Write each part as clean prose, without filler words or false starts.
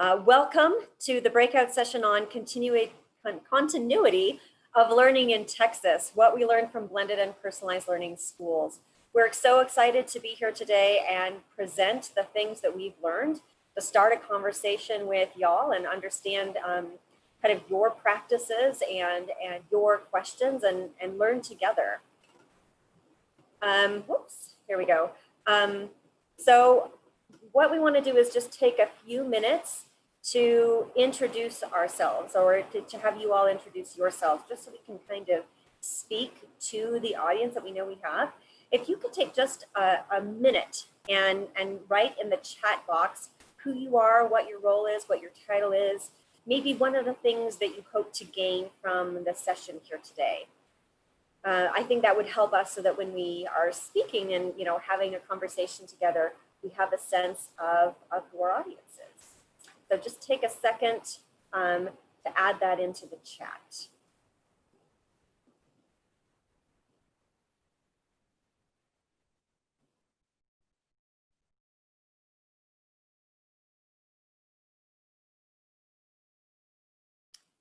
Welcome to the breakout session on continuity of learning in Texas, what we learned from blended and personalized learning schools. We're so excited to be here today and present the things that we've learned, to start a conversation with y'all and understand kind of your practices and your questions and learn together. Whoops, here we go. So what we want to do is just take a few minutes to introduce ourselves, or to have you all introduce yourselves, just so we can kind of speak to the audience that we know we have. If you could take just a minute and write in the chat box who you are, what your role is, what your title is, maybe one of the things that you hope to gain from the session here today. I think that would help us so that when we are speaking and having a conversation together, we have a sense of who our audience is. So just take a second to add that into the chat.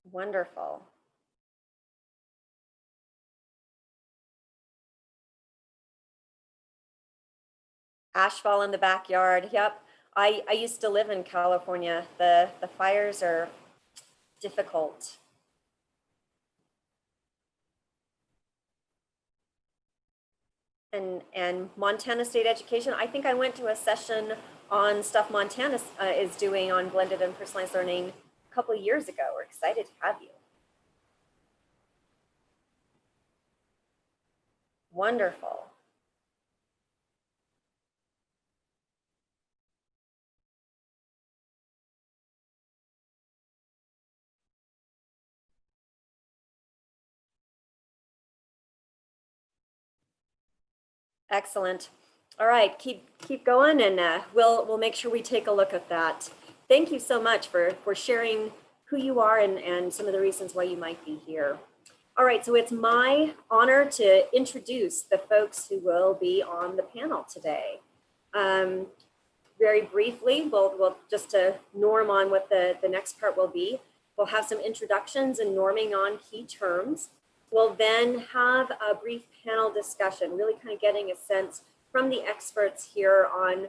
Wonderful. Ashfall in the backyard. Yep. I used to live in California. The fires are difficult. And Montana State Education, I think I went to a session on stuff Montana is doing on blended and personalized learning a couple of years ago. We're excited to have you. Wonderful. Excellent. All right, keep going, and we'll make sure we take a look at that. Thank you so much for sharing who you are and some of the reasons why you might be here. All right, so it's my honor to introduce the folks who will be on the panel today. Very briefly, we'll just to norm on what the next part will be. We'll have some introductions and norming on key terms. We'll then have a brief panel discussion, really kind of getting a sense from the experts here on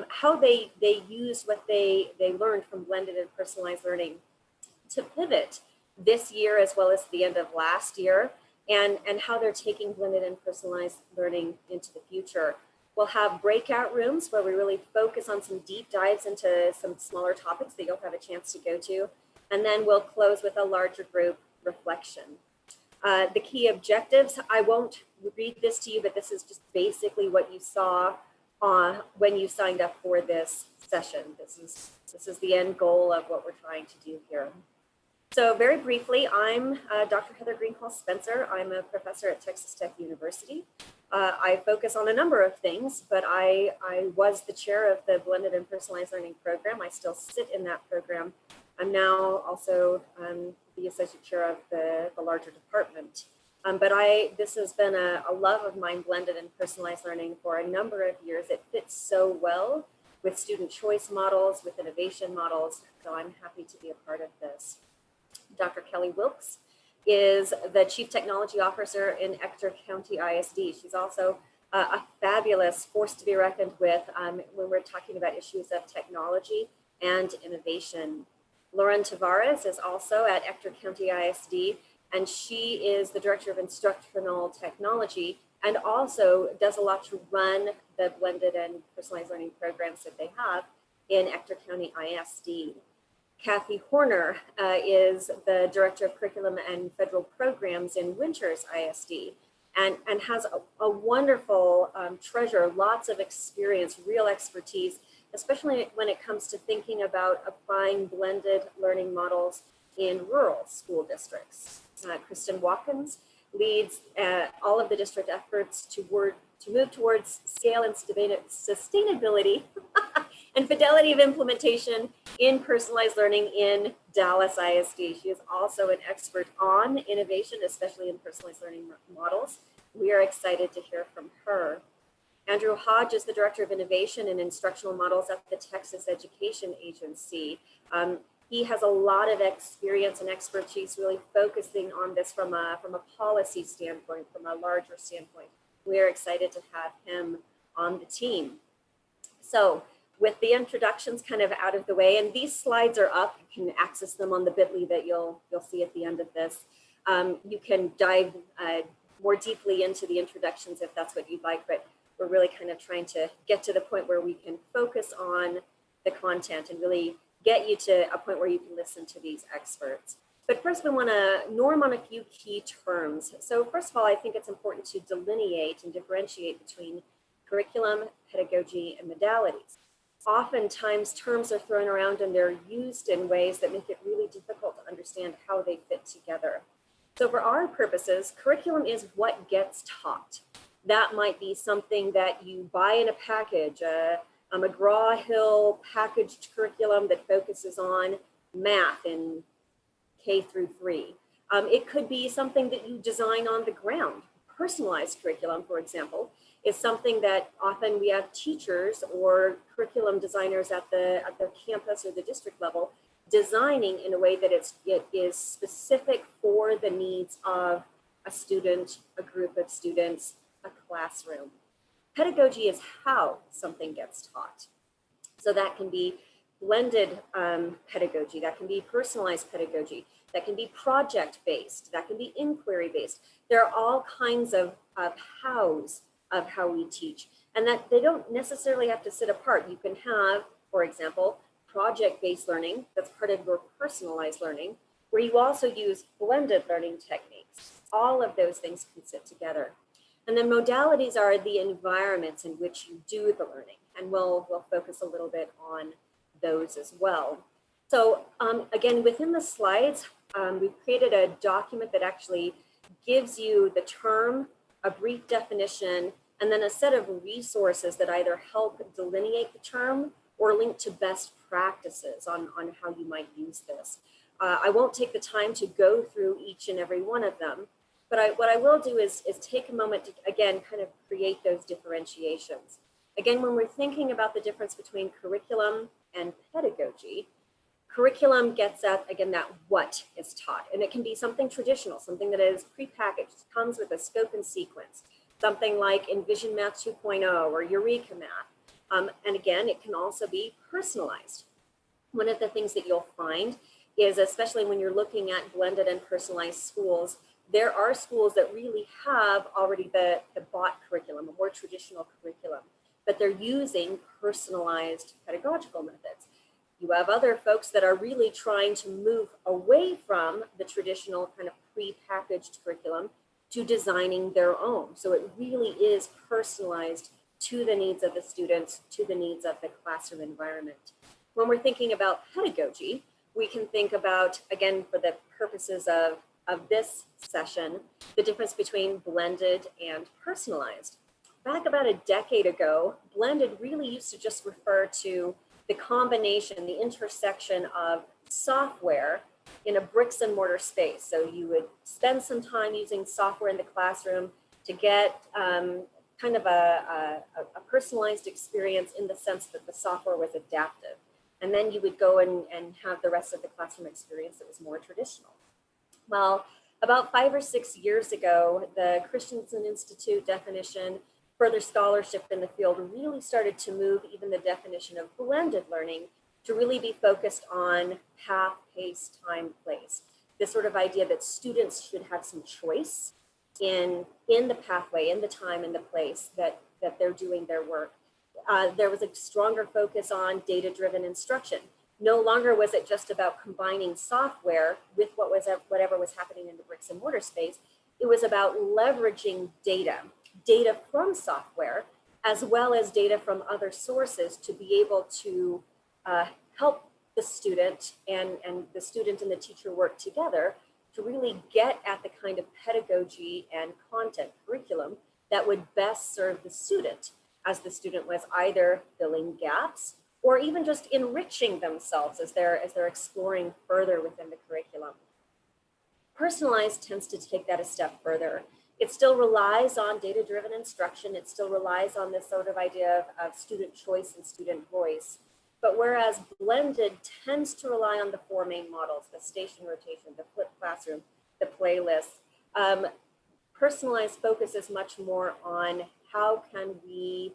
how they use what they learned from blended and personalized learning to pivot this year as well as the end of last year, and how they're taking blended and personalized learning into the future. We'll have breakout rooms where we really focus on some deep dives into some smaller topics that you'll have a chance to go to. And then we'll close with a larger group reflection. The key objectives, I won't read this to you, but this is just basically what you saw when you signed up for this session. This is the end goal of what we're trying to do here. So very briefly, I'm Dr. Heather Greenhall Spencer. I'm a professor at Texas Tech University. I focus on a number of things, but I was the chair of the Blended and Personalized Learning program. I still sit in that program. I'm now also the associate chair of the larger department. But this has been a love of mine, blended and personalized learning, for a number of years. It fits so well with student choice models, with innovation models, so I'm happy to be a part of this. Dr. Kellie Wilks is the Chief Technology Officer in Ector County ISD. She's also a fabulous force to be reckoned with when we're talking about issues of technology and innovation. Lauren Tavarez is also at Ector County ISD, and she is the Director of Instructional Technology and also does a lot to run the blended and personalized learning programs that they have in Ector County ISD. Kathy Horner is the Director of Curriculum and Federal Programs in Winters ISD and has a wonderful treasure, lots of experience, real expertise, especially when it comes to thinking about applying blended learning models in rural school districts. Kristen Watkins leads all of the district efforts to move towards scale and sustainability and fidelity of implementation in personalized learning in Dallas ISD. She is also an expert on innovation, especially in personalized learning models. We are excited to hear from her. Andrew Hodge is the Director of Innovation and Instructional Models at the Texas Education Agency. He has a lot of experience and expertise really focusing on this from a policy standpoint, from a larger standpoint. We're excited to have him on the team. So with the introductions kind of out of the way, and these slides are up, you can access them on the bit.ly that you'll see at the end of this. You can dive more deeply into the introductions if that's what you'd like, but we're really kind of trying to get to the point where we can focus on the content and really get you to a point where you can listen to these experts. But first we want to norm on a few key terms. So first of all, I think it's important to delineate and differentiate between curriculum, pedagogy, and modalities. Oftentimes terms are thrown around and they're used in ways that make it really difficult to understand how they fit together. So for our purposes, curriculum is what gets taught. That might be something that you buy in a package, a McGraw-Hill packaged curriculum that focuses on math in K through 3. It could be something that you design on the ground. Personalized curriculum, for example, is something that often we have teachers or curriculum designers at the campus or the district level designing in a way that it is specific for the needs of a student, a group of students, a classroom. Pedagogy is how something gets taught. So that can be blended pedagogy, that can be personalized pedagogy, that can be project-based, that can be inquiry-based. There are all kinds of hows of how we teach, and that they don't necessarily have to sit apart. You can have, for example, project-based learning that's part of your personalized learning, where you also use blended learning techniques. All of those things can sit together. And then modalities are the environments in which you do the learning, and we'll focus a little bit on those as well. So again, within the slides, we've created a document that actually gives you the term, a brief definition, and then a set of resources that either help delineate the term or link to best practices on how you might use this. I won't take the time to go through each and every one of them, but what I will do is take a moment to, again, kind of create those differentiations. Again, when we're thinking about the difference between curriculum and pedagogy, curriculum gets at, again, that what is taught. And it can be something traditional, something that is prepackaged, comes with a scope and sequence, something like Envision Math 2.0 or Eureka Math. And again, it can also be personalized. One of the things that you'll find is, especially when you're looking at blended and personalized schools, there are schools that really have already the bought curriculum, a more traditional curriculum, but they're using personalized pedagogical methods. You have other folks that are really trying to move away from the traditional kind of pre-packaged curriculum to designing their own. So it really is personalized to the needs of the students, to the needs of the classroom environment. When we're thinking about pedagogy, we can think about, again, for the purposes of this session, the difference between blended and personalized. Back about a decade ago, blended really used to just refer to the combination, the intersection of software in a bricks and mortar space. So you would spend some time using software in the classroom to get kind of a personalized experience in the sense that the software was adaptive. And then you would go and have the rest of the classroom experience that was more traditional. Well, about 5 or 6 years ago, the Christensen Institute definition, further scholarship in the field really started to move even the definition of blended learning to really be focused on path, pace, time, place. This sort of idea that students should have some choice in the pathway, in the time, in the place that they're doing their work. There was a stronger focus on data-driven instruction. No longer was it just about combining software with whatever was happening in the bricks and mortar space. It was about leveraging data from software, as well as data from other sources to be able to help the student and the student and the teacher work together to really get at the kind of pedagogy and content curriculum that would best serve the student, as the student was either filling gaps or even just enriching themselves as they're exploring further within the curriculum. Personalized tends to take that a step further. It still relies on data-driven instruction. It still relies on this sort of idea of student choice and student voice. But whereas blended tends to rely on the four main models, the station rotation, the flipped classroom, the playlists, personalized focus is much more on how can we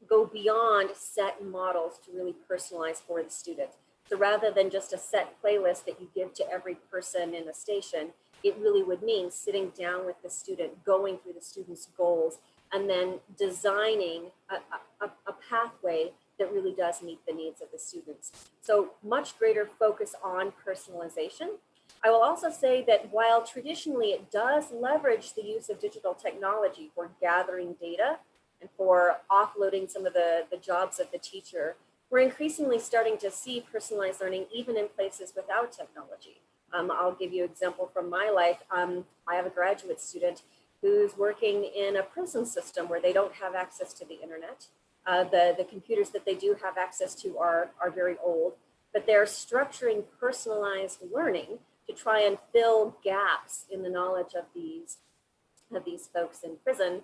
go beyond set models to really personalize for the student. So rather than just a set playlist that you give to every person in a station, it really would mean sitting down with the student, going through the student's goals, and then designing a pathway that really does meet the needs of the students. So much greater focus on personalization. I will also say that while traditionally it does leverage the use of digital technology for gathering data and for offloading some of the jobs of the teacher, we're increasingly starting to see personalized learning even in places without technology. I'll give you an example from my life. I have a graduate student who's working in a prison system where they don't have access to the internet. The computers that they do have access to are very old, but they're structuring personalized learning to try and fill gaps in the knowledge of these folks in prison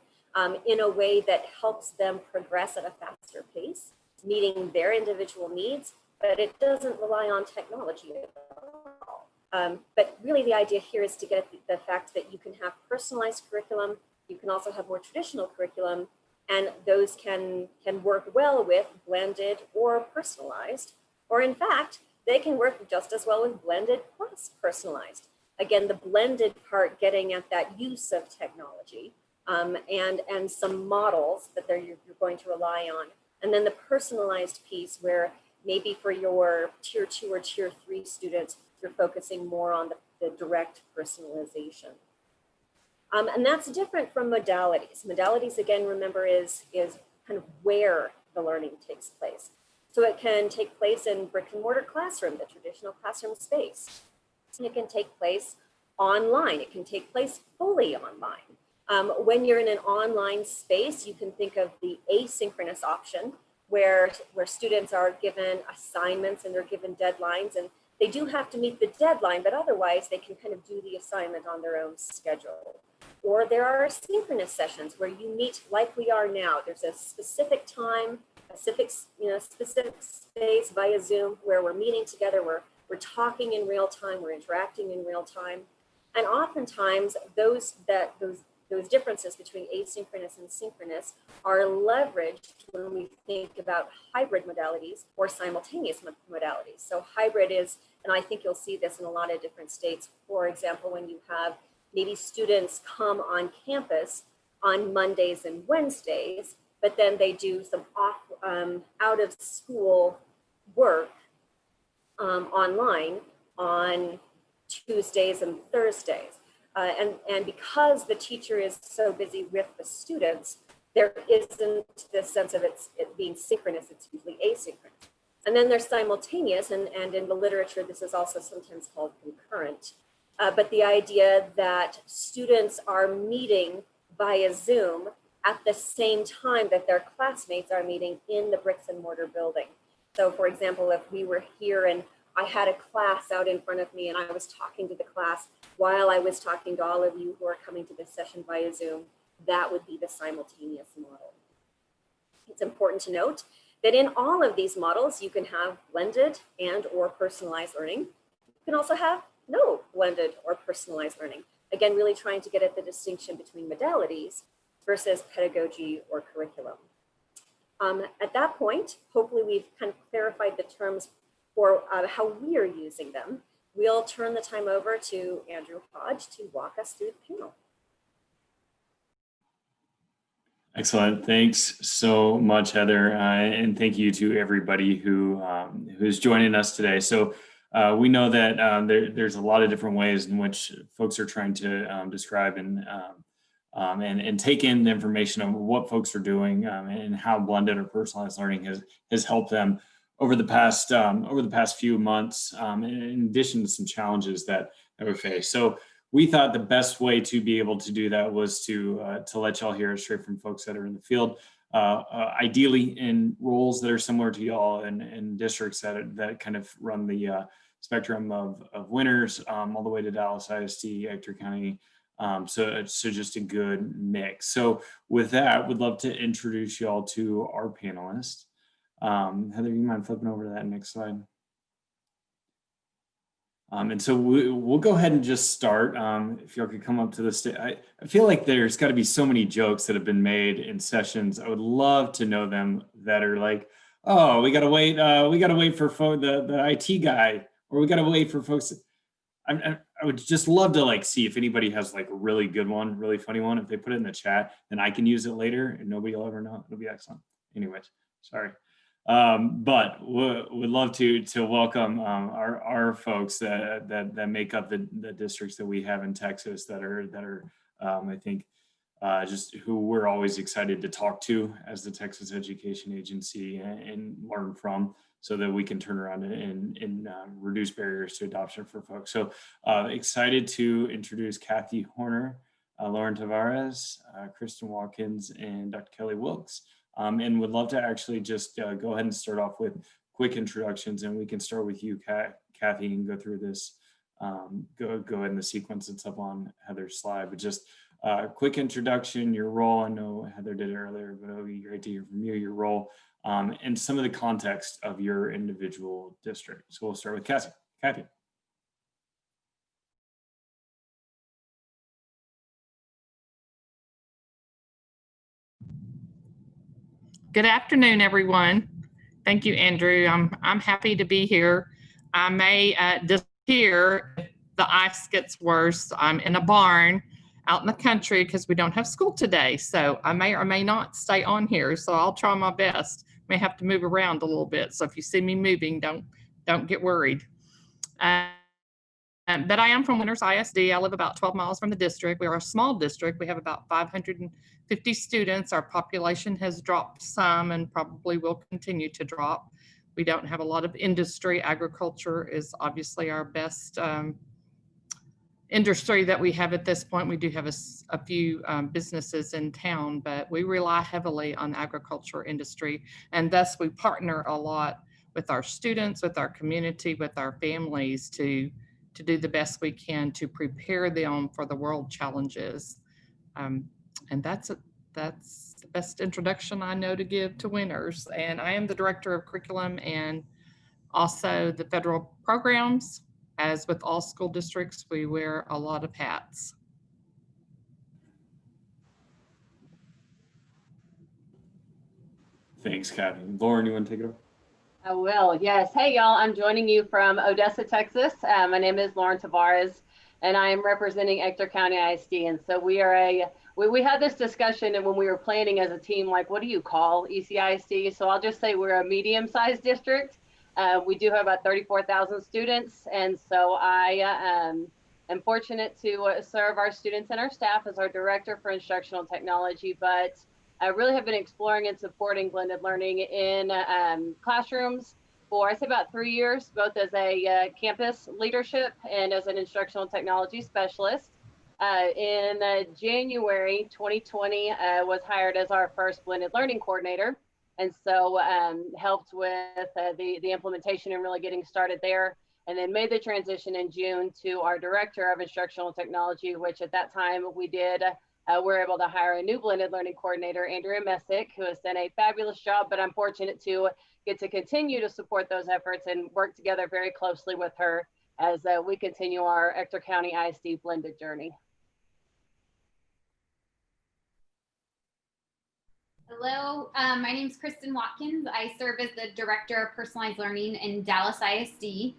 in a way that helps them progress at a faster pace, meeting their individual needs, but it doesn't rely on technology at all. But really the idea here is to get at the fact that you can have personalized curriculum, you can also have more traditional curriculum, and those can work well with blended or personalized, or in fact, they can work just as well with blended plus personalized. Again, the blended part getting at that use of technology and some models that you're going to rely on. And then the personalized piece where maybe for your tier 2 or tier 3 students, you're focusing more on the direct personalization. And that's different from modalities. Modalities, again, remember, is kind of where the learning takes place. So it can take place in brick and mortar classroom, the traditional classroom space. It can take place online. It can take place fully online. When you're in an online space, you can think of the asynchronous option where students are given assignments and they're given deadlines, and they do have to meet the deadline, but otherwise they can kind of do the assignment on their own schedule. Or there are synchronous sessions where you meet like we are now. There's a specific time, a specific space via Zoom where we're meeting together, we're talking in real time, we're interacting in real time. And oftentimes those differences between asynchronous and synchronous are leveraged when we think about hybrid modalities or simultaneous modalities. So hybrid is, and I think you'll see this in a lot of different states, for example, when you have maybe students come on campus on Mondays and Wednesdays, but then they do some out of school work online on Tuesdays and Thursdays. And because the teacher is so busy with the students, there isn't this sense of it being synchronous, it's usually asynchronous. And then there's simultaneous, and in the literature, this is also sometimes called concurrent. But the idea that students are meeting via Zoom at the same time that their classmates are meeting in the bricks and mortar building. So for example, if we were here and I had a class out in front of me and I was talking to the class while I was talking to all of you who are coming to this session via Zoom, that would be the simultaneous model. It's important to note that in all of these models, you can have blended and or personalized learning. You can also have no blended or personalized learning. Again, really trying to get at the distinction between modalities versus pedagogy or curriculum. At that point, hopefully we've kind of clarified the terms for how we are using them. We'll turn the time over to Andrew Hodge to walk us through the panel. Excellent. Thanks so much, Heather. And thank you to everybody who's joining us today. So we know that there's a lot of different ways in which folks are trying to describe and take in the information of what folks are doing and how blended or personalized learning has helped them over the past few months, in addition to some challenges that we face. So we thought the best way to be able to do that was to let y'all hear straight from folks that are in the field, ideally in roles that are similar to y'all and districts that kind of run the spectrum of winners all the way to Dallas ISD, Ector County So just a good mix. So with that, would love to introduce you all to our panelists. Heather, you mind flipping over to that next slide? And so we'll go ahead and just start. If y'all could come up to the stage. I feel like there's got to be so many jokes that have been made in sessions. I would love to know them that are like, oh, we gotta wait for the IT guy, or we gotta wait for folks. I would just love to like see if anybody has like a really good one, really funny one. If they put it in the chat, then I can use it later and nobody will ever know. It'll be excellent. Anyways, sorry. But would love to welcome our folks that make up the districts that we have in Texas that are I think just who we're always excited to talk to as the Texas Education Agency and learn from, so that we can turn around and reduce barriers to adoption for folks. So excited to introduce Kathy Horner, Lauren Tavarez, Kristen Watkins, and Dr. Kellie Wilks. And would love to actually just go ahead and start off with quick introductions, and we can start with you, Kathy, and go through this, go ahead in the sequence that's up on Heather's slide, but just quick introduction, your role. I know Heather did it earlier, but it would be great to hear from you, your role, and some of the context of your individual district. So we'll start with Kathy. Good afternoon, everyone. Thank you, Andrew. I'm happy to be here. I may disappear if the ice gets worse. I'm in a barn out in the country because we don't have school today. So I may or may not stay on here. So I'll try my best. May have to move around a little bit. So if you see me moving, don't get worried. But I am from Winters ISD. I live about 12 miles from the district. We are a small district. We have about 550 students. Our population has dropped some and probably will continue to drop. We don't have a lot of industry. Agriculture is obviously our best industry that we have at this point. We do have a few businesses in town, but we rely heavily on agriculture industry, and thus we partner a lot with our students, with our community, with our families to do the best we can to prepare them for the world challenges. And that's the best introduction I know to give to Winters. And I am the director of curriculum and also the federal programs. As with all school districts, we wear a lot of hats. Thanks, Kathy. Lauren, you want to take it over? I will, yes. Hey, y'all, I'm joining you from Odessa, Texas. My name is Lauren Tavarez, and I am representing Ector County ISD. And so we are we had this discussion, and when we were planning as a team, like, what do you call ECISD? So I'll just say we're a medium-sized district. We do have about 34,000 students. And so I am fortunate to serve our students and our staff as our director for instructional technology, but I really have been exploring and supporting blended learning in classrooms for, I say, about 3 years, both as a campus leadership and as an instructional technology specialist. In January 2020, was hired as our first blended learning coordinator, and so helped with the implementation and really getting started there, and then made the transition in June to our director of instructional technology, which at that time we did. We're able to hire a new blended learning coordinator, Andrea Messick, who has done a fabulous job, but I'm fortunate to get to continue to support those efforts and work together very closely with her as we continue our Ector County ISD blended journey. Hello, my name is Kristen Watkins. I serve as the Director of Personalized Learning in Dallas ISD.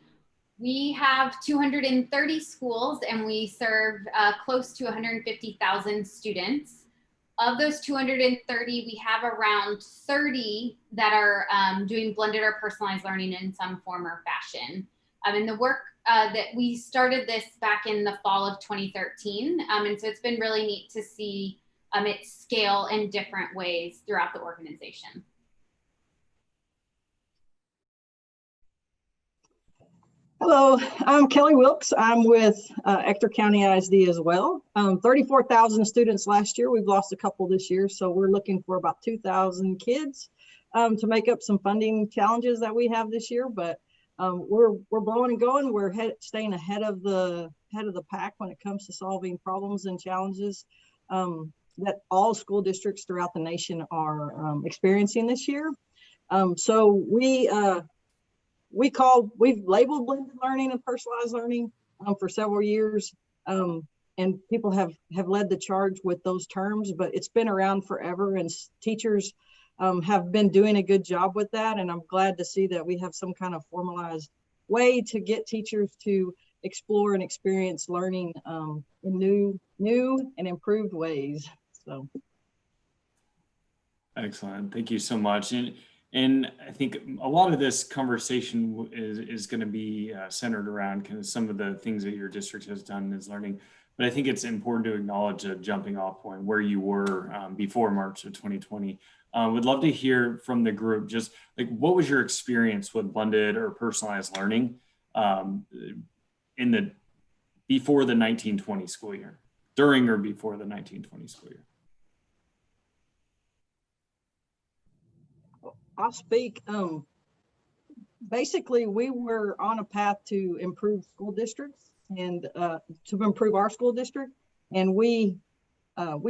We have 230 schools and we serve close to 150,000 students. Of those 230, we have around 30 that are doing blended or personalized learning in some form or fashion. And the work that we started this back in the fall of 2013. And so it's been really neat to see it scale in different ways throughout the organization. Hello, I'm Kellie Wilks. I'm with Ector County ISD as well. 34,000 students last year. We've lost a couple this year, so we're looking for about 2,000 kids to make up some funding challenges that we have this year. But we're blowing and going. We're staying ahead of the of the pack when it comes to solving problems and challenges that all school districts throughout the nation are experiencing this year. So we've labeled blended learning and personalized learning for several years. And people have led the charge with those terms, but it's been around forever, and teachers have been doing a good job with that. And I'm glad to see that we have some kind of formalized way to get teachers to explore and experience learning in new and improved ways. So. Excellent. Thank you so much. And I think a lot of this conversation is going to be centered around kind of some of the things that your district has done as learning. But I think it's important to acknowledge a jumping off point where you were before March of 2020. Would love to hear from the group, just like, what was your experience with blended or personalized learning before the 1920 school year, during or before the 1920 school year? I'll speak. Basically, we were on a path to improve school districts and to improve our school district. And we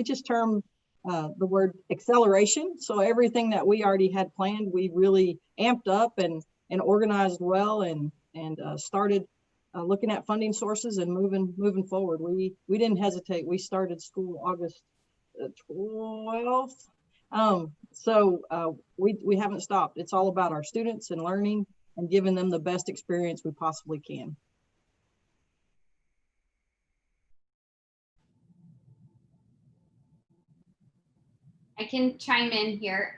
just termed the word acceleration. So everything that we already had planned, we really amped up and organized well and started looking at funding sources and moving forward. We didn't hesitate. We started school August 12th. So we haven't stopped. It's all about our students and learning and giving them the best experience we possibly can. I can chime in here.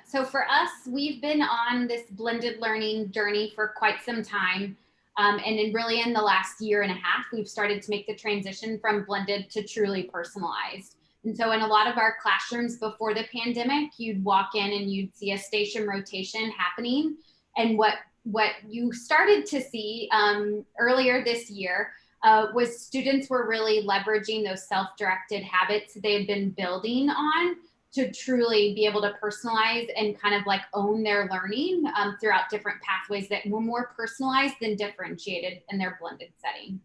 So for us, we've been on this blended learning journey for quite some time. And really in the last year and a half, we've started to make the transition from blended to truly personalized. And so in a lot of our classrooms before the pandemic, you'd walk in and you'd see a station rotation happening. And what you started to see earlier this year was students were really leveraging those self-directed habits they had been building on to truly be able to personalize and kind of like own their learning throughout different pathways that were more personalized than differentiated in their blended setting.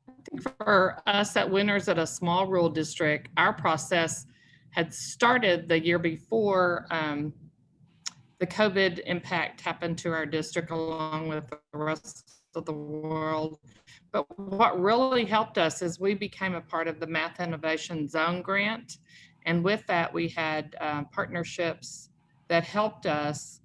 I think for us at Winners at a small rural district, our process had started the year before the COVID impact happened to our district along with the rest of the world. But what really helped us is we became a part of the Math Innovation Zone grant. And with that, we had partnerships that helped us,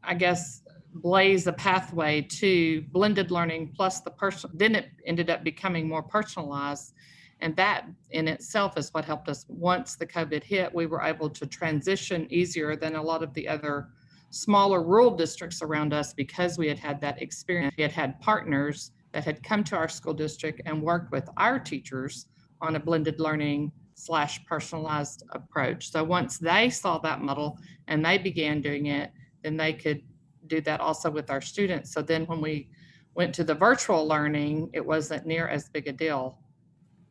I guess, blaze a pathway to blended learning plus the then it ended up becoming more personalized. And that in itself is what helped us. Once the COVID hit, we were able to transition easier than a lot of the other smaller rural districts around us because we had had that experience. We had had partners that had come to our school district and worked with our teachers on a blended learning / personalized approach. So once they saw that model and they began doing it, then they could do that also with our students. So then when we went to the virtual learning, it wasn't near as big a deal.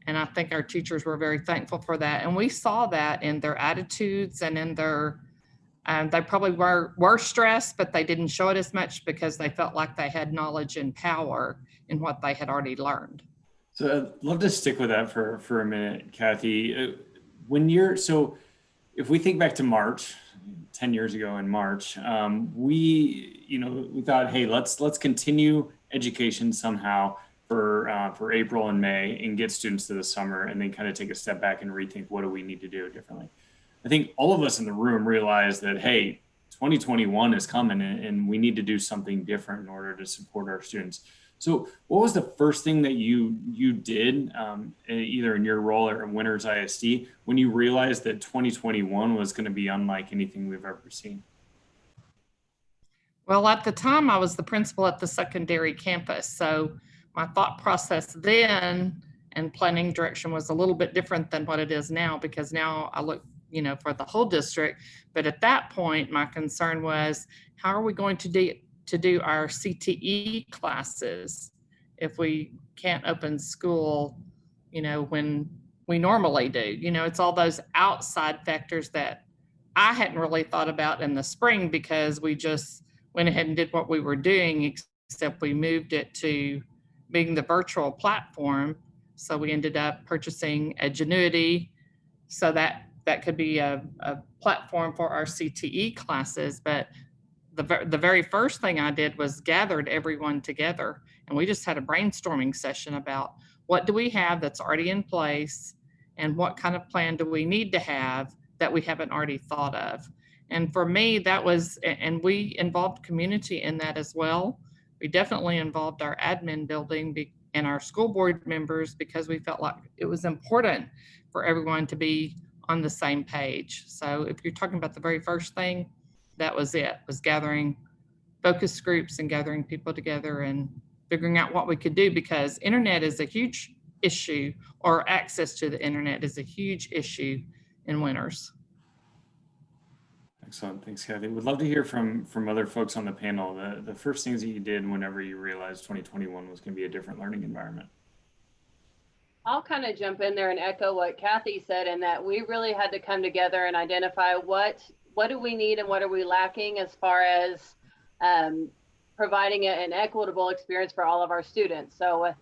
And I think our teachers were very thankful for that. And we saw that in their attitudes and in their, they probably were stressed, but they didn't show it as much because they felt like they had knowledge and power in what they had already learned. So I'd love to stick with that for a minute, Kathy. So if we think back to March, 10 years ago in March, we thought, hey, let's continue education somehow for April and May and get students to the summer, and then kind of take a step back and rethink what do we need to do differently. I think all of us in the room realized that, hey, 2021 is coming and we need to do something different in order to support our students. So what was the first thing that you did, either in your role or in Winners ISD, when you realized that 2021 was going to be unlike anything we've ever seen? Well, at the time, I was the principal at the secondary campus. So my thought process then and planning direction was a little bit different than what it is now, because now I look, for the whole district. But at that point, my concern was, how are we going to do our CTE classes if we can't open school, when we normally do. You know, it's all those outside factors that I hadn't really thought about in the spring, because we just went ahead and did what we were doing, except we moved it to being the virtual platform. So we ended up purchasing Edgenuity, so that could be a platform for our CTE classes. But the very first thing I did was gathered everyone together, and we just had a brainstorming session about what do we have that's already in place, and what kind of plan do we need to have that we haven't already thought of. And for me, that was, and we involved community in that as well. We definitely involved our admin building and our school board members, because we felt like it was important for everyone to be on the same page. So if you're talking about the very first thing, that was it, was gathering focus groups and gathering people together and figuring out what we could do, because internet is a huge issue, or access to the internet is a huge issue in winters. Excellent. Thanks, Kathy. Would love to hear from other folks on the panel, the first things that you did whenever you realized 2021 was going to be a different learning environment. I'll kind of jump in there and echo what Kathy said, in that we really had to come together and identify what do we need and what are we lacking as far as providing an equitable experience for all of our students. So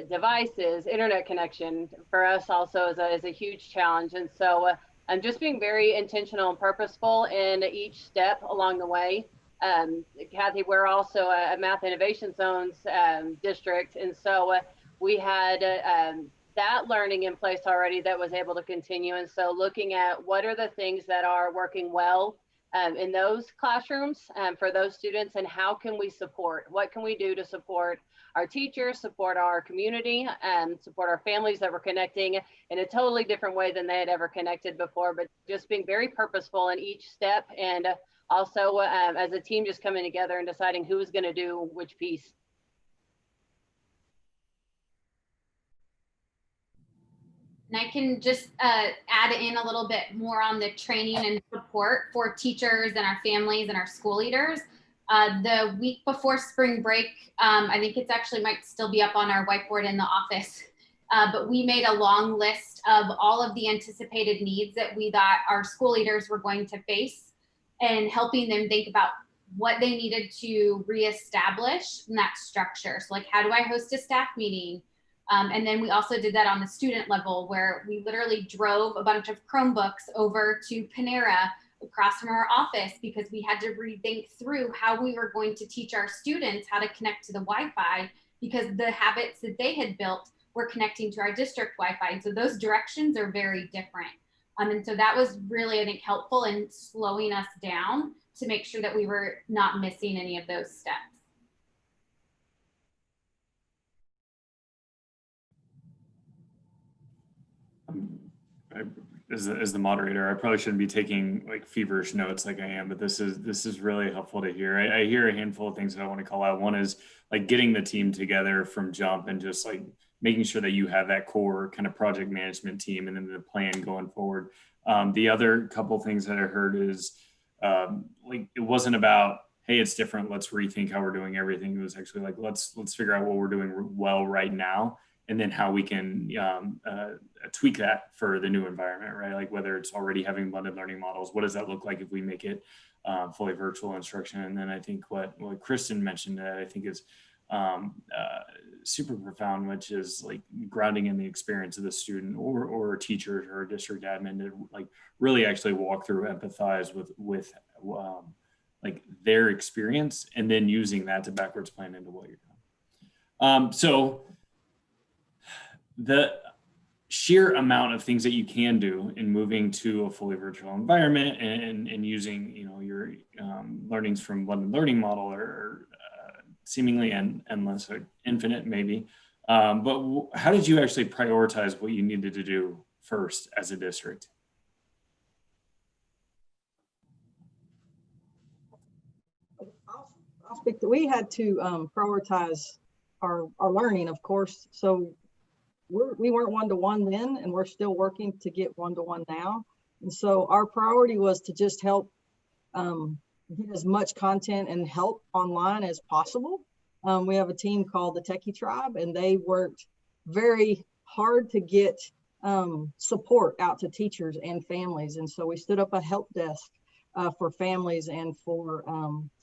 devices, internet connection for us also is a huge challenge. And so I'm just being very intentional and purposeful in each step along the way. Kathy, we're also a Math Innovation Zones district. And so we had that learning in place already that was able to continue. And so looking at what are the things that are working well in those classrooms for those students, and how can we support, what can we do to support our teachers, support our community, support our families that were connecting in a totally different way than they had ever connected before, but just being very purposeful in each step. And also as a team, just coming together and deciding who is going to do which piece. And I can just add in a little bit more on the training and support for teachers and our families and our school leaders. The week before spring break, I think it's actually might still be up on our whiteboard in the office, but we made a long list of all of the anticipated needs that we thought our school leaders were going to face, and helping them think about what they needed to reestablish in that structure. So like, how do I host a staff meeting? And then we also did that on the student level, where we literally drove a bunch of Chromebooks over to Panera across from our office, because we had to rethink through how we were going to teach our students how to connect to the Wi-Fi, because the habits that they had built were connecting to our district Wi-Fi. So those directions are very different. And so that was really, I think, helpful in slowing us down to make sure that we were not missing any of those steps. As the moderator, I probably shouldn't be taking like feverish notes like I am, but this is really helpful to hear. I hear a handful of things that I want to call out. One is like getting the team together from jump, and just like making sure that you have that core kind of project management team, and then the plan going forward. The other couple things that I heard is like, it wasn't about, hey, it's different, let's rethink how we're doing everything. It was actually like, let's figure out what we're doing well right now, and then how we can tweak that for the new environment, right? Like whether it's already having blended learning models, what does that look like if we make it fully virtual instruction? And then I think what Kristen mentioned, I think is super profound, which is like grounding in the experience of the student or teacher or district admin to like really actually walk through, empathize with like their experience, and then using that to backwards plan into what you're doing. So the sheer amount of things that you can do in moving to a fully virtual environment and using, you know, your learnings from blended learning model are seemingly endless or infinite maybe. But how did you actually prioritize what you needed to do first as a district? I'll speak to, we had to prioritize our learning, of course. So we weren't one-to-one then, and we're still working to get one-to-one now. And so our priority was to just help get as much content and help online as possible. We have a team called the Techie Tribe, and they worked very hard to get support out to teachers and families. And so we stood up a help desk for families and for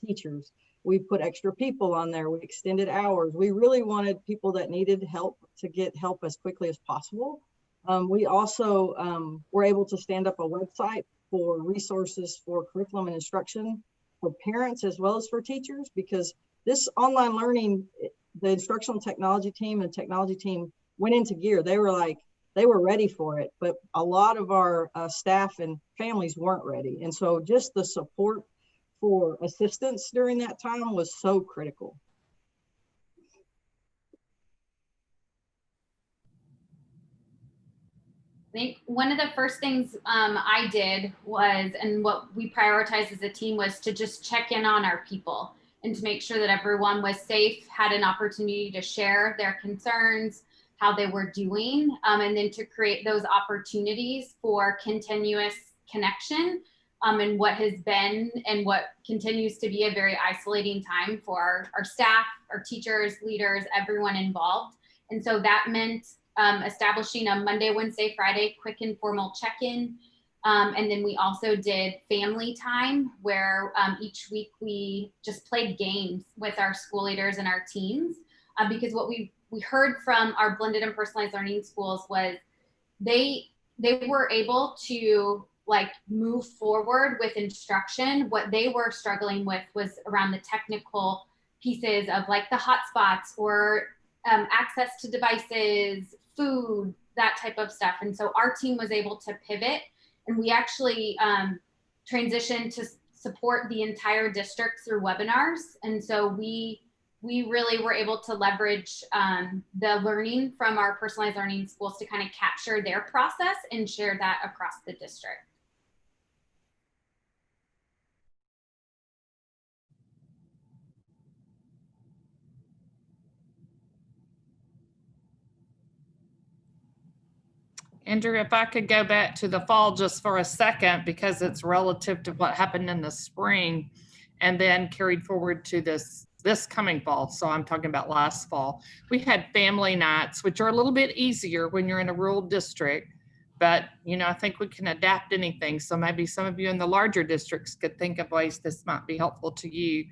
teachers. We put extra people on there. We extended hours. We really wanted people that needed help to get help as quickly as possible. We also were able to stand up a website for resources for curriculum and instruction for parents as well as for teachers, because this online learning, the instructional technology team and technology team went into gear. They were ready for it, but a lot of our staff and families weren't ready. And so just the support for assistance during that time was so critical. I think one of the first things I did was, and what we prioritized as a team, was to just check in on our people and to make sure that everyone was safe, had an opportunity to share their concerns, how they were doing, and then to create those opportunities for continuous connection in what has been and what continues to be a very isolating time for our staff, our teachers, leaders, everyone involved. And so that meant establishing a Monday, Wednesday, Friday quick informal check-in. And then we also did family time, where each week we just played games with our school leaders and our teams, because what we heard from our blended and personalized learning schools was they were able to move forward with instruction. What they were struggling with was around the technical pieces of the hotspots or access to devices, food, that type of stuff. And so our team was able to pivot, and we actually transitioned to support the entire district through webinars. And so we really were able to leverage the learning from our personalized learning schools to kind of capture their process and share that across the district. Andrew, if I could go back to the fall just for a second, because it's relative to what happened in the spring and then carried forward to this coming fall. So I'm talking about last fall. We had family nights, which are a little bit easier when you're in a rural district, but I think we can adapt anything. So maybe some of you in the larger districts could think of ways this might be helpful to you.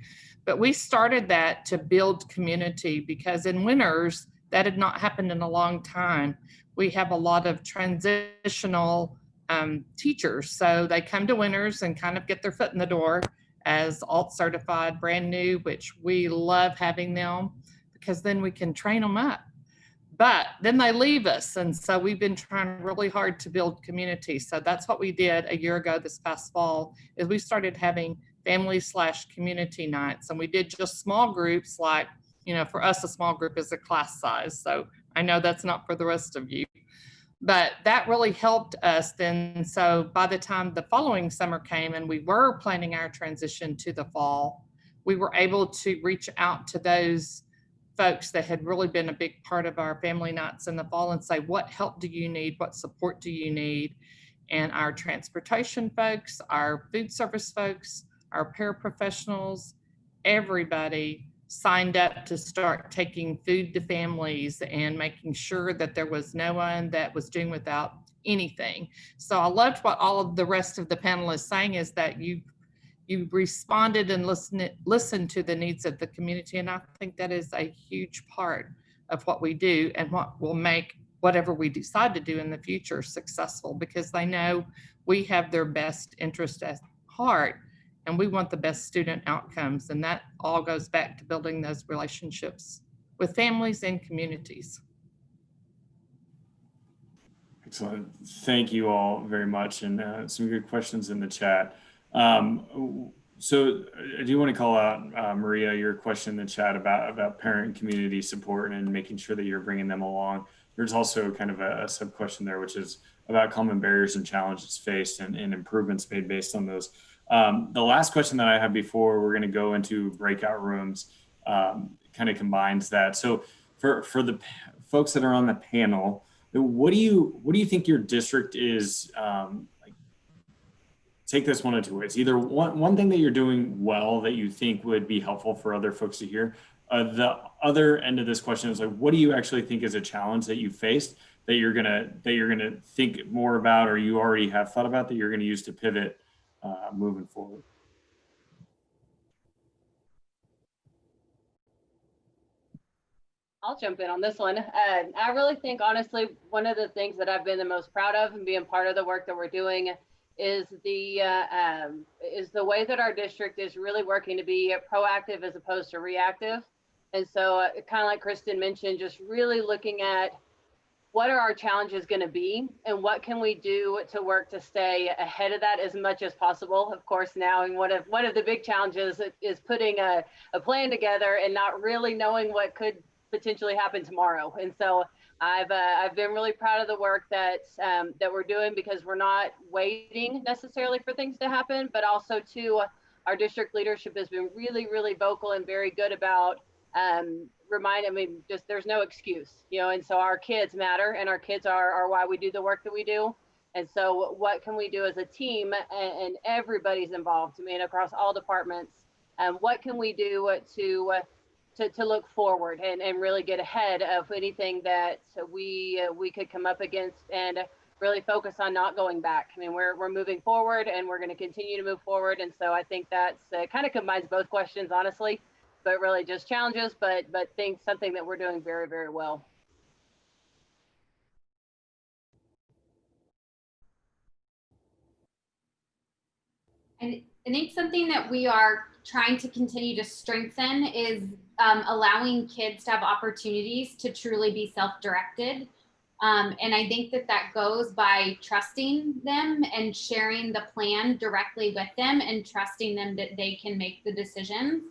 But we started that to build community, because in winters, that had not happened in a long time. We have a lot of transitional teachers. So they come to winters and kind of get their foot in the door as alt certified, brand new, which we love having them, because then we can train them up. But then they leave us. And so we've been trying really hard to build community. So that's what we did a year ago this past fall, is we started having family/community nights. And we did just small groups, for us, a small group is a class size. So I know that's not for the rest of you, but that really helped us then. So by the time the following summer came and we were planning our transition to the fall, we were able to reach out to those folks that had really been a big part of our family nights in the fall and say, what help do you need? What support do you need? And our transportation folks, our food service folks, our paraprofessionals, everybody signed up to start taking food to families and making sure that there was no one that was doing without anything. So I loved what all of the rest of the panelists saying, is that you responded and listened to the needs of the community. And I think that is a huge part of what we do and what will make whatever we decide to do in the future successful, because they know we have their best interest at heart and we want the best student outcomes. And that all goes back to building those relationships with families and communities. Excellent. Thank you all very much. And some good questions in the chat. So I do want to call out, Maria, your question in the chat about parent and community support and making sure that you're bringing them along. There's also kind of a sub question there, which is about common barriers and challenges faced and improvements made based on those. The last question that I have before we're going to go into breakout rooms kind of combines that. So for the folks that are on the panel, what do you think your district is take this one of two ways? Either one thing that you're doing well that you think would be helpful for other folks to hear. The other end of this question is what do you actually think is a challenge that you faced that you're gonna think more about, or you already have thought about, that you're gonna use to pivot moving forward? I'll jump in on this one. I really think, honestly, one of the things that I've been the most proud of and being part of the work that we're doing is the way that our district is really working to be proactive as opposed to reactive. And so kind of like Kristen mentioned, just really looking at what are our challenges going to be and what can we do to work to stay ahead of that as much as possible. Of course, now, and one of the big challenges is putting a plan together and not really knowing what could potentially happen tomorrow. And so I've been really proud of the work that we're doing, because we're not waiting necessarily for things to happen, but also too, our district leadership has been really, really vocal and very good about just there's no excuse, and so our kids matter, and our kids are why we do the work that we do. And so what can we do as a team, and everybody's involved, across all departments, what can we do to look forward and really get ahead of anything that we could come up against, and really focus on not going back. We're moving forward, and we're going to continue to move forward. And so I think that's kind of combines both questions, honestly, but really just challenges, but something that we're doing very, very well. I think something that we are trying to continue to strengthen is allowing kids to have opportunities to truly be self-directed. And I think that goes by trusting them and sharing the plan directly with them, and trusting them that they can make the decisions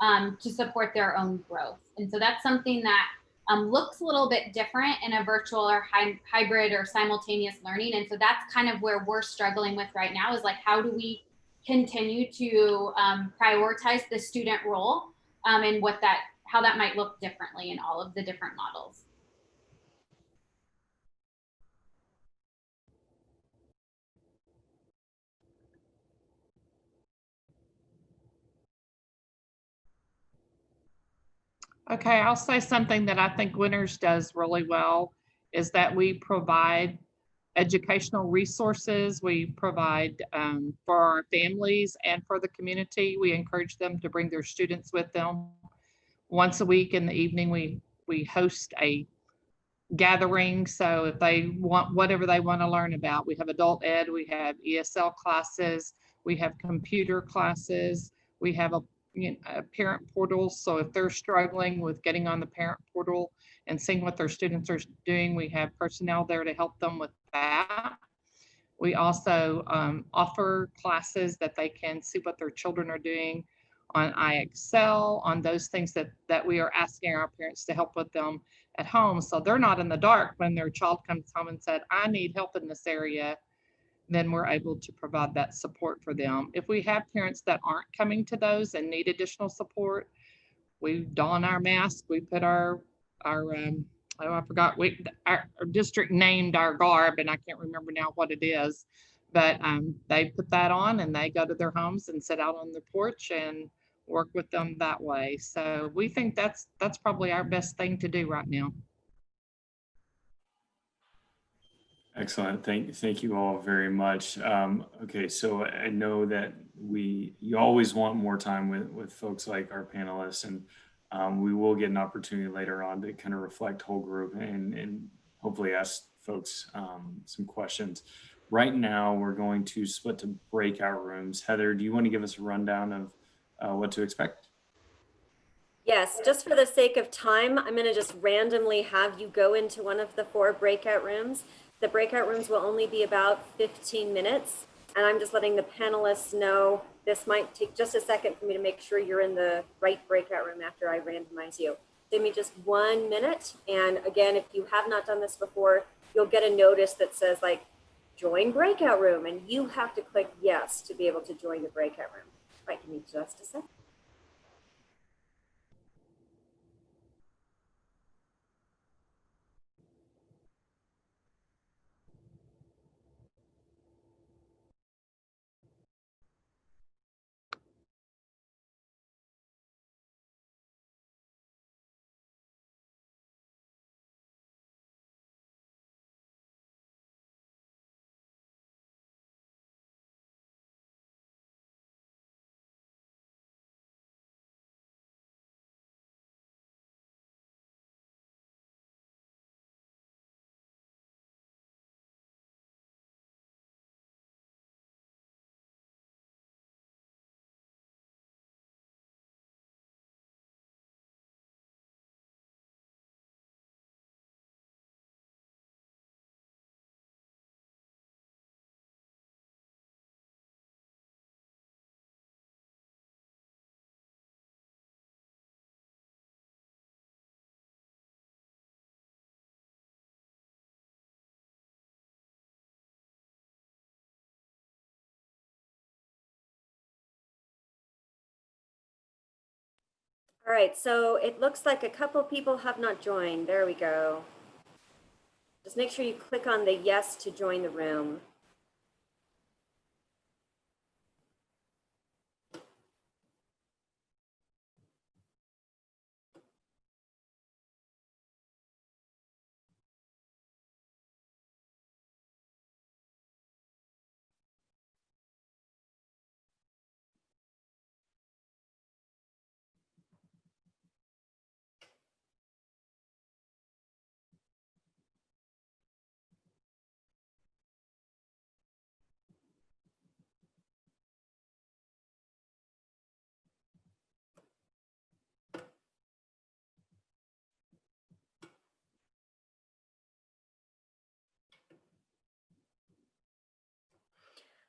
to support their own growth. And so that's something that looks a little bit different in a virtual or hybrid or simultaneous learning. And so that's kind of where we're struggling with right now, is like, how do we continue to prioritize the student role, and how that might look differently in all of the different models. Okay, I'll say something that I think Winners does really well, is that we provide educational resources. We provide for our families and for the community. We encourage them to bring their students with them. Once a week in the evening, we host a gathering. So if they want whatever they want to learn about, we have adult ed, we have ESL classes, we have computer classes, we have a parent portal. So if they're struggling with getting on the parent portal and seeing what their students are doing, we have personnel there to help them with that. We also offer classes that they can see what their children are doing on IXL, on those things that we are asking our parents to help with them at home. So they're not in the dark when their child comes home and said, I need help in this area. Then we're able to provide that support for them. If we have parents that aren't coming to those and need additional support, we don our mask, we put our I forgot, our district named our garb, and I can't remember now what it is, but they put that on and they go to their homes and sit out on the porch and work with them that way. So we think that's probably our best thing to do right now. Excellent. Thank you all very much. Okay, so I know that you always want more time with folks like our panelists, and we will get an opportunity later on to kind of reflect whole group and hopefully ask folks some questions. Right now, we're going to split to breakout rooms. Heather, do you want to give us a rundown of what to expect? Yes, just for the sake of time, I'm going to just randomly have you go into one of the 4 breakout rooms. The breakout rooms will only be about 15 minutes, and I'm just letting the panelists know this might take just a second for me to make sure you're in the right breakout room after I randomize you. Give me just 1 minute, and again, if you have not done this before, you'll get a notice that says like, join breakout room, and you have to click yes to be able to join the breakout room. Right, give me just a second. All right, so it looks like a couple people have not joined. There we go. Just make sure you click on the yes to join the room.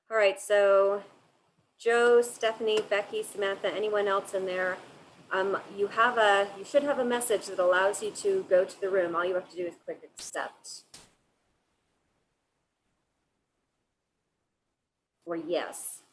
All right, so Joe, Stephanie, Becky, Samantha, anyone else in there? You should have a message that allows you to go to the room. All you have to do is click accept or yes.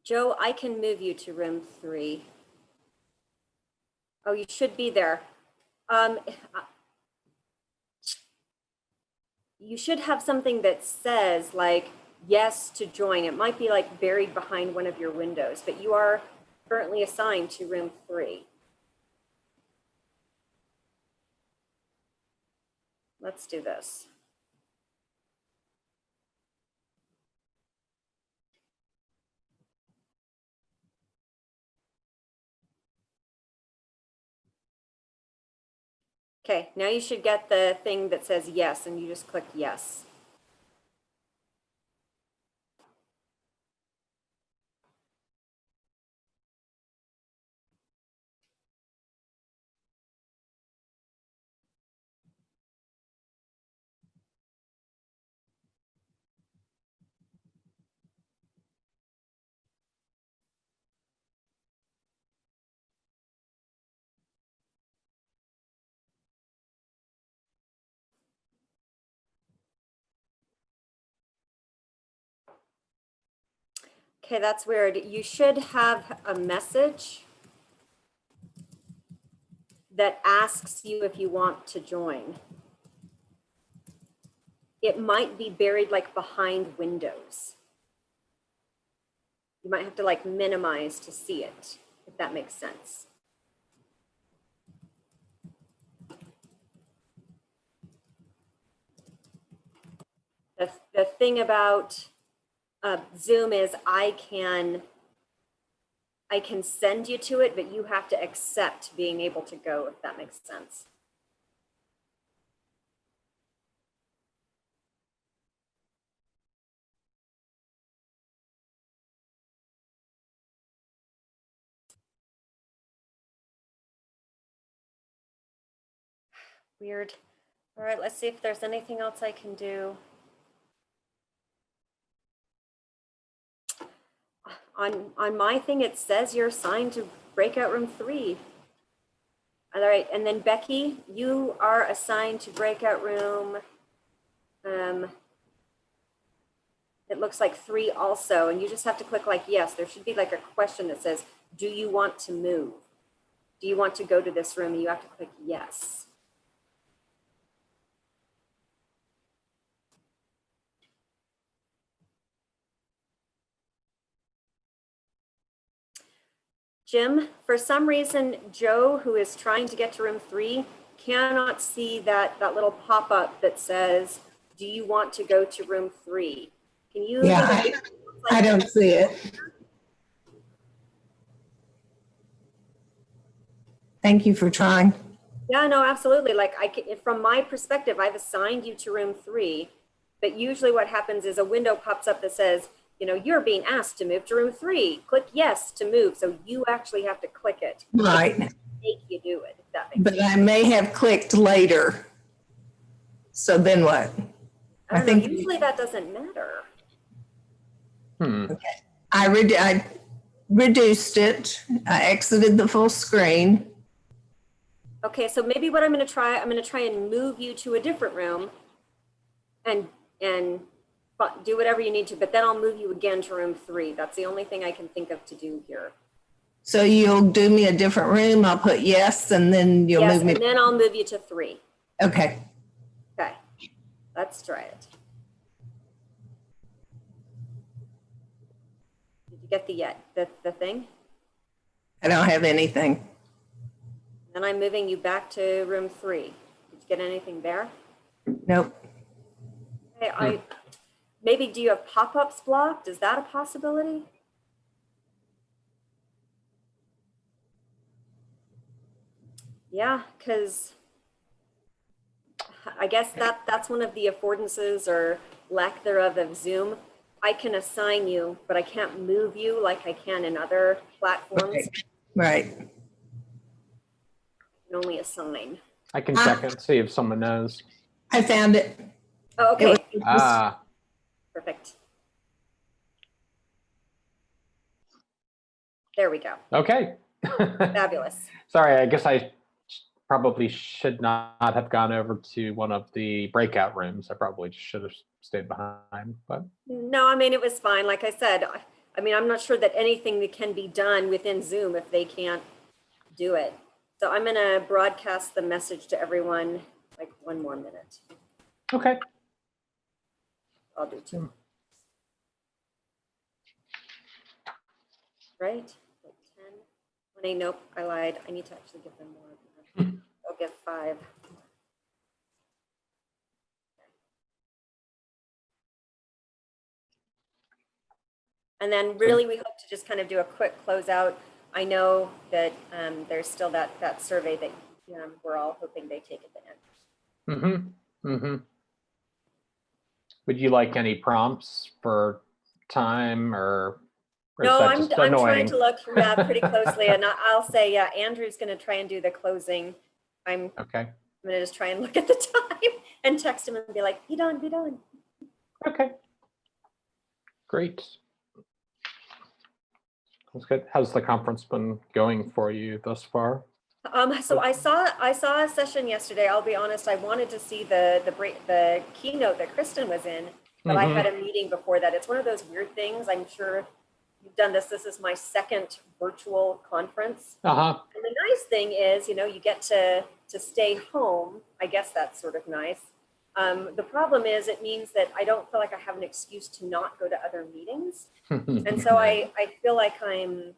Joe, I can move you to room 3. Oh, you should be there. You should have something that says like yes to join. It might be like buried behind one of your windows, but you are currently assigned to room 3. Let's do this. Okay, now you should get the thing that says yes, and you just click yes. Okay, that's weird. You should have a message that asks you if you want to join. It might be buried like behind windows. You might have to like minimize to see it, if that makes sense. The thing about Zoom is I can send you to it, but you have to accept being able to go, if that makes sense. Weird. All right, let's see if there's anything else I can do. On my thing, it says you're assigned to breakout room 3. All right, and then Becky, you are assigned to breakout room. It looks like 3 also, and you just have to click like yes. There should be like a question that says, do you want to move? Do you want to go to this room? And you have to click yes. Jim, for some reason, Joe, who is trying to get to room 3, cannot see that little pop-up that says, do you want to go to room 3? Can you? Yeah, I don't see it. Thank you for trying. Yeah, no, absolutely. Like from my perspective, I've assigned you to room 3, but usually what happens is a window pops up that says, you know, you're being asked to move to room 3. Click yes to move. So you actually have to click it. Right. Make you do it. If that makes But sense. I may have clicked later. So then what? I don't know. Usually that doesn't matter. Okay. I reduced it. I exited the full screen. Okay, so maybe what I'm going to try and move you to a different room and do whatever you need to, but then I'll move you again to room 3. That's the only thing I can think of to do here. So you'll do me a different room. I'll put yes, and then you'll move me. And then I'll move you to 3. Okay. Okay, let's try it. Did you get the thing? I don't have anything. Then I'm moving you back to room 3. Did you get anything there? Nope. Okay, maybe do you have pop-ups blocked? Is that a possibility? Yeah, because I guess that's one of the affordances or lack thereof of Zoom. I can assign you, but I can't move you like I can in other platforms. Right. I can only assign. I can check and see if someone knows. I found it. Oh, okay. Perfect. There we go. Okay. Fabulous. Sorry, I guess I probably should not have gone over to one of the breakout rooms. I probably should have stayed behind, but. No, I mean, it was fine. Like I said, I mean, I'm not sure that anything that can be done within Zoom if they can't do it. So I'm going to broadcast the message to everyone, like 1 more minute. Okay. I'll do 2. Right? Like 10, 20, nope, I lied. I need to actually give them more. I'll give 5. And then really we hope to just kind of do a quick closeout. I know that there's still that survey that we're all hoping they take at the end. Mm-hmm. Mm-hmm. Would you like any prompts for time or No, I'm trying to look pretty closely, and I'll say, yeah, Andrew's going to try and do the closing. I'm going to just try and look at the time and text him and be like, be done, be done. Okay. Great. That's good. How's the conference been going for you thus far? So I saw a session yesterday. I'll be honest, I wanted to see the keynote that Kristen was in, but I had a meeting before that. It's one of those weird things. I'm sure you've done this. This is my 2nd virtual conference. And the nice thing is, you know, you get to stay home. I guess that's sort of nice. The problem is it means that I don't feel like I have an excuse to not go to other meetings. And so I feel like I'm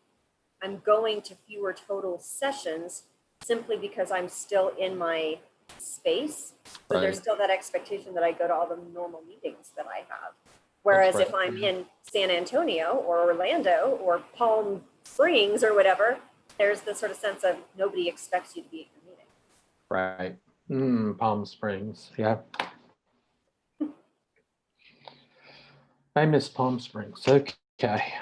going to fewer total sessions simply because I'm still in my space. So there's still that expectation that I go to all the normal meetings that I have. Whereas if I'm in San Antonio or Orlando or Palm Springs or whatever, there's the sort of sense of nobody expects you to be at your meeting. Right. Palm Springs. Yeah. I miss Palm Springs. Okay.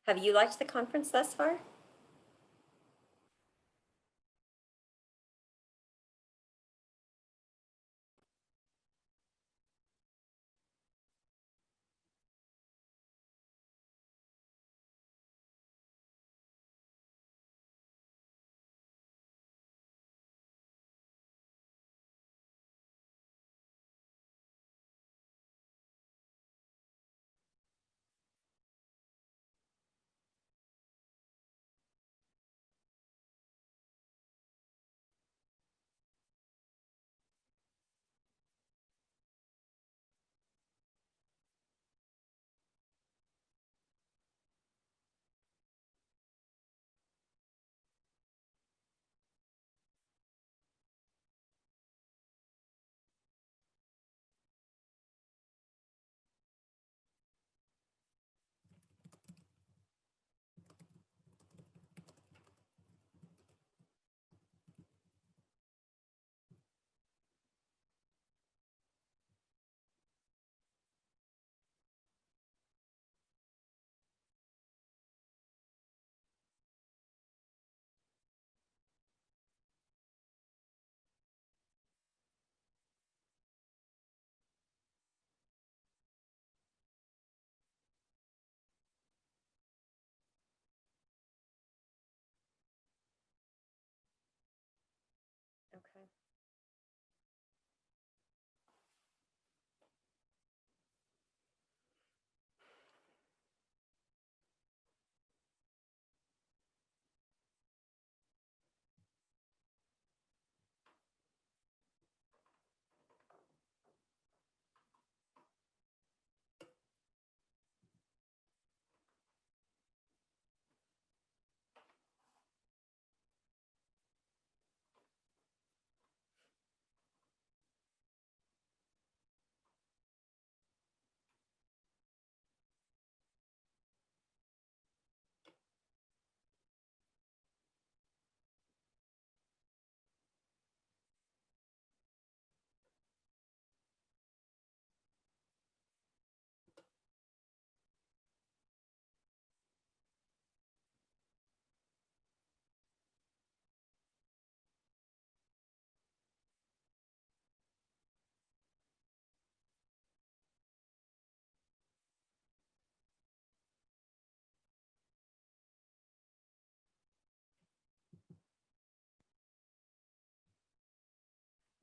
Have you liked the conference thus far? Okay.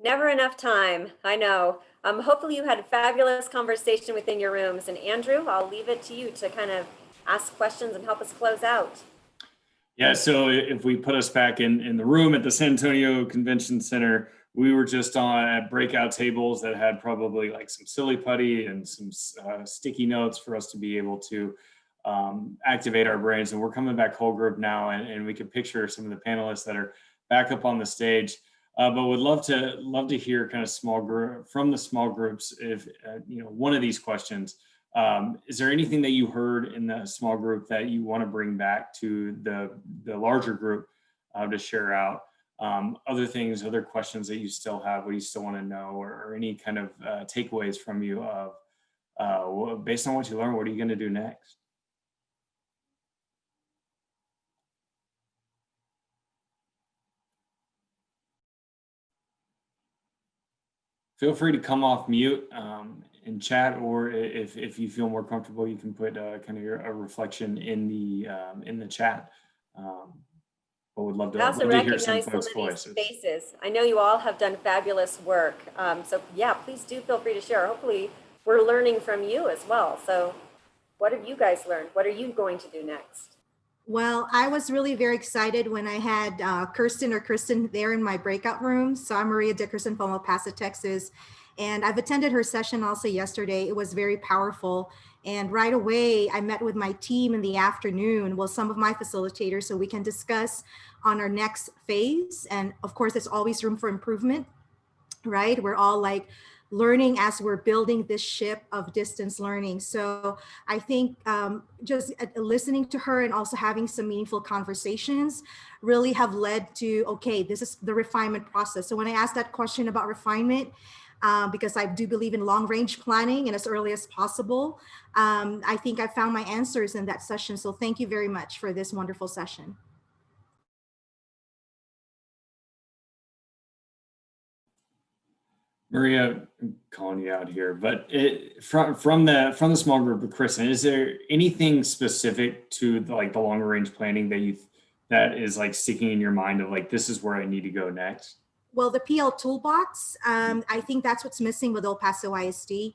Never enough time, I know. Hopefully you had a fabulous conversation within your rooms. And Andrew, I'll leave it to you to kind of ask questions and help us close out. Yeah, so if we put us back in the room at the San Antonio Convention Center, we were just on at breakout tables that had probably like some silly putty and some sticky notes for us to be able to activate our brains. And we're coming back whole group now, and we can picture some of the panelists that are back up on the stage. But would love to hear kind of small group from the small groups if one of these questions. Is there anything that you heard in the small group that you want to bring back to the larger group to share out? Other things, other questions that you still have, what you still want to know, or any kind of takeaways from you of based on what you learned, what are you going to do next? Feel free to come off mute and chat, or if you feel more comfortable, you can put kind of a reflection in the chat. But would love to, I also love to hear some recognize folks' some of voices. these faces. I know you all have done fabulous work. So yeah, please do feel free to share. Hopefully we're learning from you as well. So what have you guys learned? What are you going to do next? Well, I was really very excited when I had Kristen there in my breakout room. So I'm Maria Dickerson from El Paso, Texas. And I've attended her session also yesterday. It was very powerful. And right away, I met with my team in the afternoon, well, some of my facilitators, so we can discuss on our next phase. And of course, there's always room for improvement, right? We're all like learning as we're building this ship of distance learning. So I think just listening to her and also having some meaningful conversations really have led to, okay, this is the refinement process. So when I asked that question about refinement, because I do believe in long range planning and as early as possible. I think I found my answers in that session. So thank you very much for this wonderful session. Maria, I'm calling you out here, but from the small group of Kristen, is there anything specific to the longer range planning that is like sticking in your mind of like, this is where I need to go next? Well, the PL toolbox, I think that's what's missing with El Paso ISD.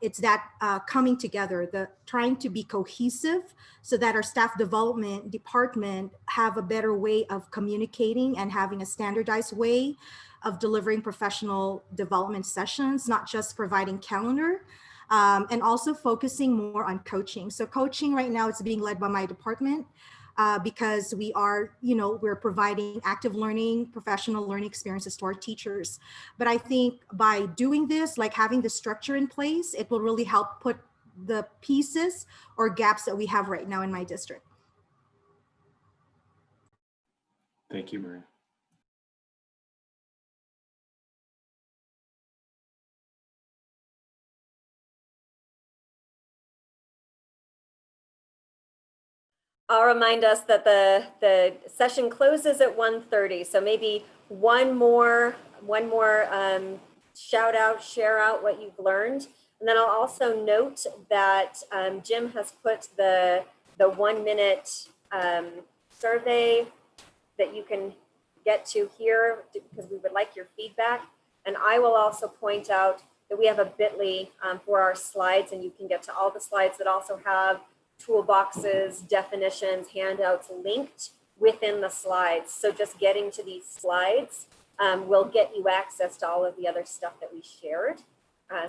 It's that coming together, the trying to be cohesive so that our staff development department have a better way of communicating and having a standardized way of delivering professional development sessions, not just providing calendar, and also focusing more on coaching. So coaching right now is being led by my department. Because we are, we're providing active learning, professional learning experiences to our teachers. But I think by doing this, like having the structure in place, it will really help put the pieces or gaps that we have right now in my district. Thank you, Maria. I'll remind us that the session closes at 1:30. So maybe one more shout out, share out what you've learned. And then I'll also note that Jim has put the 1 minute survey that you can get to here because we would like your feedback. And I will also point out that we have a bit.ly for our slides, and you can get to all the slides that also have toolboxes, definitions, handouts linked within the slides. So just getting to these slides will get you access to all of the other stuff that we shared.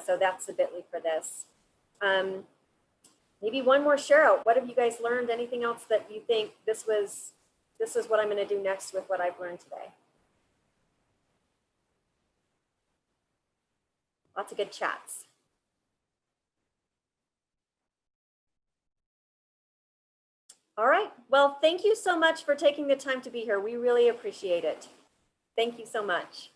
So that's the bit.ly for this. Maybe one more share out. What have you guys learned? Anything else that you think this is what I'm going to do next with what I've learned today? Lots of good chats. All right. Well, thank you so much for taking the time to be here. We really appreciate it. Thank you so much.